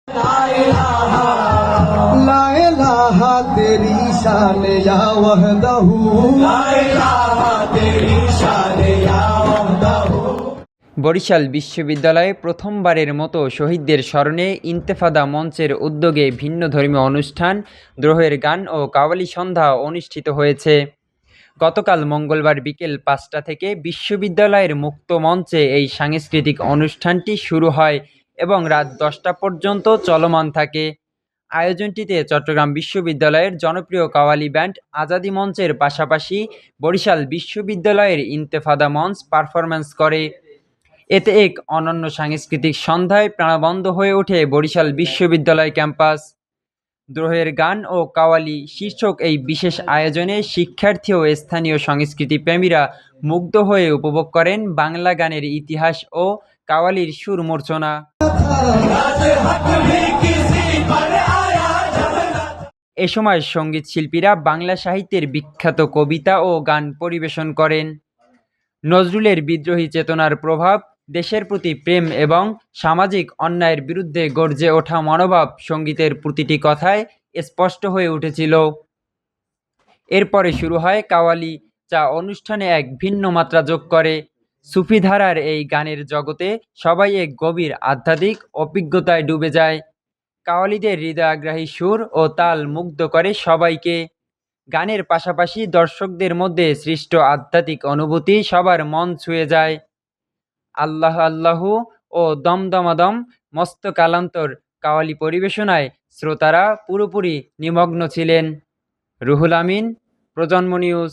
ला इलाहा तेरी शान या वहदहू, ला इलाहा तेरी शान या वहदहू। বরিশাল বিশ্ববিদ্যালয়ে প্রথমবারের মতো শহীদদের স্মরণে ইন্তেফাদা মঞ্চের উদ্যোগে ভিন্ন ধর্মীয় অনুষ্ঠান, দ্রোহের গান ও কাওয়ালি সন্ধ্যা অনুষ্ঠিত হয়েছে। গতকাল মঙ্গলবার বিকেল ৫টা থেকে বিশ্ববিদ্যালয়ের মুক্ত মঞ্চে এই সাংস্কৃতিক অনুষ্ঠানটি শুরু হয় এবং রাত ১০টা পর্যন্ত চলমান থাকে। আয়োজনটিতে চট্টগ্রাম বিশ্ববিদ্যালয়ের জনপ্রিয় কাওয়ালি ব্যান্ড আজাদি মঞ্চের পাশাপাশি বরিশাল বিশ্ববিদ্যালয়ের ইন্তেফাদা মঞ্চ পারফরম্যান্স করে। এতে এক অনন্য সাংস্কৃতিক সন্ধ্যায় প্রাণবন্ত হয়ে ওঠে বরিশাল বিশ্ববিদ্যালয় ক্যাম্পাস। দ্রোহের গান ও কাওয়ালি শীর্ষক এই বিশেষ আয়োজনে শিক্ষার্থী ও স্থানীয় সংস্কৃতিপ্রেমীরা মুগ্ধ হয়ে উপভোগ করেন বাংলা গানের ইতিহাস ও কাওয়ালির সুর মূর্ছনা। এ সময় সঙ্গীত শিল্পীরা বাংলা সাহিত্যের বিখ্যাত কবিতা ও গান পরিবেশন করেন। নজরুলের বিদ্রোহী চেতনার প্রভাব, দেশের প্রতি প্রেম এবং সামাজিক অন্যায়ের বিরুদ্ধে গর্জে ওঠা মনোভাব সঙ্গীতের প্রতিটি কথায় স্পষ্ট হয়ে উঠেছিল। এরপরে শুরু হয় কাওয়ালি, যা অনুষ্ঠানে এক ভিন্ন মাত্রা যোগ করে। সুফি ধারার এই গানের জগতে সবাই এক গভীর আধ্যাত্মিক অভিজ্ঞতায় ডুবে যায়। কাওয়ালিদের হৃদয়াগ্রাহী সুর ও তাল মুগ্ধ করে সবাইকে। গানের পাশাপাশি দর্শকদের মধ্যে সৃষ্ট আধ্যাত্মিক অনুভূতি সবার মন ছুঁয়ে যায়। আল্লাহ আল্লাহু ও দমদমাদম মস্ত কালান্তর কাওয়ালি পরিবেশনায় শ্রোতারা পুরোপুরি নিমগ্ন ছিলেন। রুহুল আমিন, প্রজন্ম নিউজ।